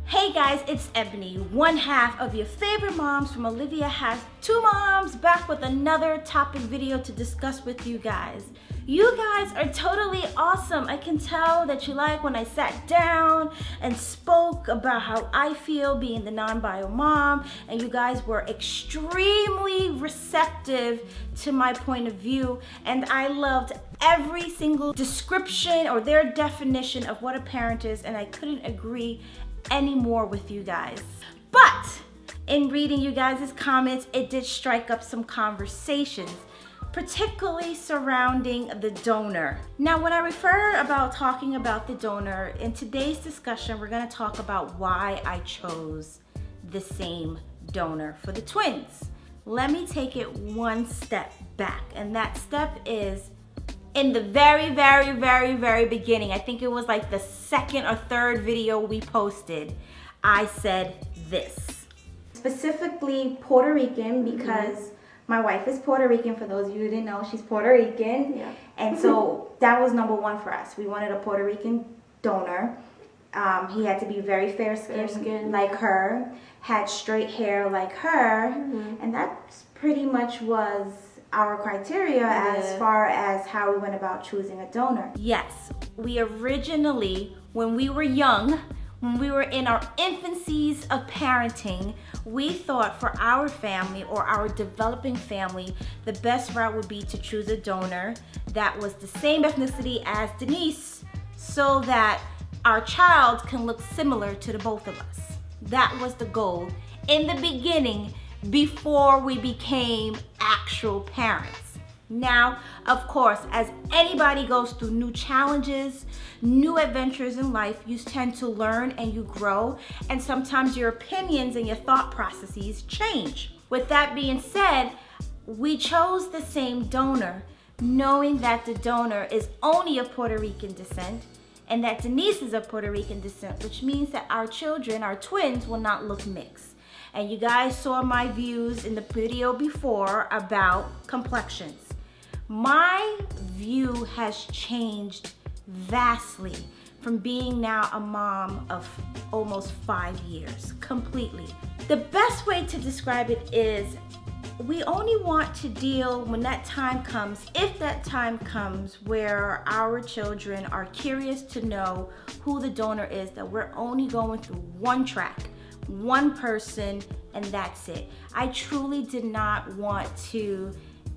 Hey guys, it's Ebony, one half of your favorite moms from Olivia Has Two Moms, back with another topic video to discuss with you guys. You guys are totally awesome. I can tell that you like when I sat down and spoke about how I feel being the non-bio mom, and you guys were extremely receptive to my point of view, and I loved every single description or their definition of what a parent is, and I couldn't agree anymore with you guys. But in reading you guys' comments, it did strike up some conversations, particularly surrounding the donor. Now, when I refer about talking about the donor, in today's discussion, we're gonna talk about why I chose the same donor for the twins. Let me take it one step back, and that step is in the very beginning. I think it was like the second or third video we posted, I said this. Specifically Puerto Rican, because my wife is Puerto Rican. For those of you who didn't know, she's Puerto Rican. Yeah. And so that was number one for us. We wanted a Puerto Rican donor. He had to be very fair skinned like her, had straight hair like her, and that pretty much was our criteria as far as how we went about choosing a donor. Yes, we originally, when we were young, when we were in our infancies of parenting, we thought for our family or our developing family, the best route would be to choose a donor that was the same ethnicity as Denise, so that our child can look similar to the both of us. That was the goal in the beginning, before we became actual parents. Now, of course, as anybody goes through new challenges, new adventures in life, you tend to learn and you grow, and sometimes your opinions and your thought processes change. With that being said, we chose the same donor, knowing that the donor is only of Puerto Rican descent, and that Denise is of Puerto Rican descent, which means that our children, our twins, will not look mixed. And you guys saw my views in the video before about complexions. My view has changed vastly from being now a mom of almost 5 years, completely. The best way to describe it is we only want to deal when that time comes, if that time comes, where our children are curious to know who the donor is, that we're only going through one track, one person, and that's it. I truly did not want to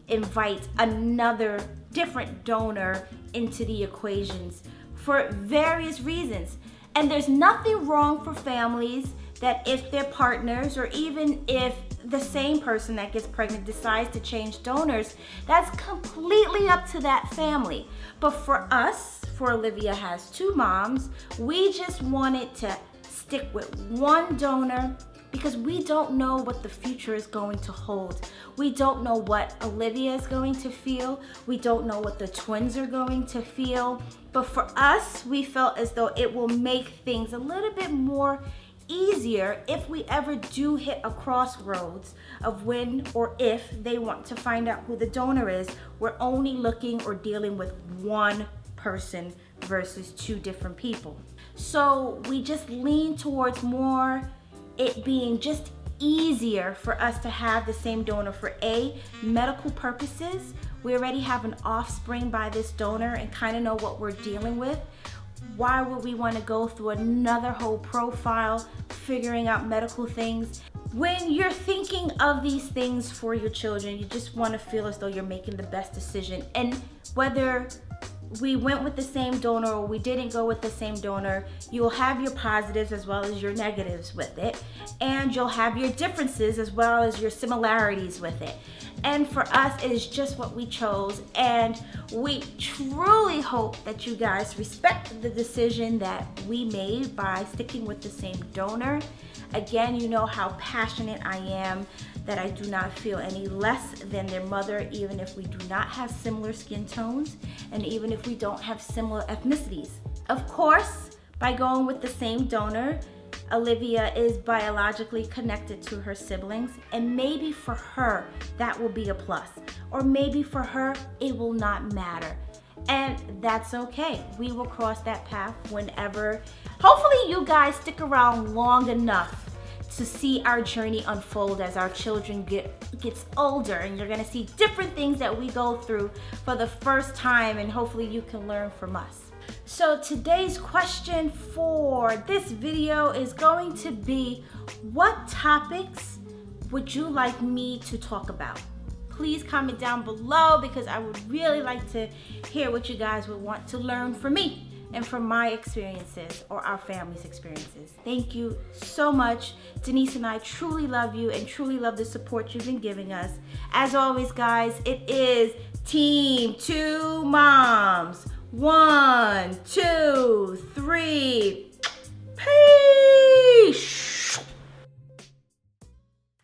invite another different donor into the equations for various reasons. And there's nothing wrong for families that if their partners, or even if the same person that gets pregnant decides to change donors, that's completely up to that family. But for us, for Olivia Has Two Moms, we just wanted to stick with one donor because we don't know what the future is going to hold. We don't know what Olivia is going to feel. We don't know what the twins are going to feel. But for us, we felt as though it will make things a little bit more easier if we ever do hit a crossroads of when or if they want to find out who the donor is. We're only looking or dealing with one person versus two different people. So we just lean towards more it being just easier for us to have the same donor for medical purposes. We already have an offspring by this donor and kind of know what we're dealing with. Why would we want to go through another whole profile, figuring out medical things? When you're thinking of these things for your children, you just want to feel as though you're making the best decision. And whether we went with the same donor or we didn't go with the same donor, you'll have your positives as well as your negatives with it, and you'll have your differences as well as your similarities with it. And for us, it is just what we chose, and we truly hope that you guys respect the decision that we made by sticking with the same donor. Again, you know how passionate I am that I do not feel any less than their mother, even if we do not have similar skin tones, and even if we don't have similar ethnicities. Of course, by going with the same donor, Olivia is biologically connected to her siblings, and maybe for her that will be a plus, or maybe for her it will not matter. And that's okay. We will cross that path whenever. Hopefully you guys stick around long enough to see our journey unfold as our children gets older, and you're gonna see different things that we go through for the first time, and hopefully you can learn from us. So today's question for this video is going to be, what topics would you like me to talk about? Please comment down below, because I would really like to hear what you guys would want to learn from me and from my experiences or our family's experiences. Thank you so much. Denise and I truly love you and truly love the support you've been giving us. As always, guys, it is Team 2 Moms. 1, 2, 3. Peace.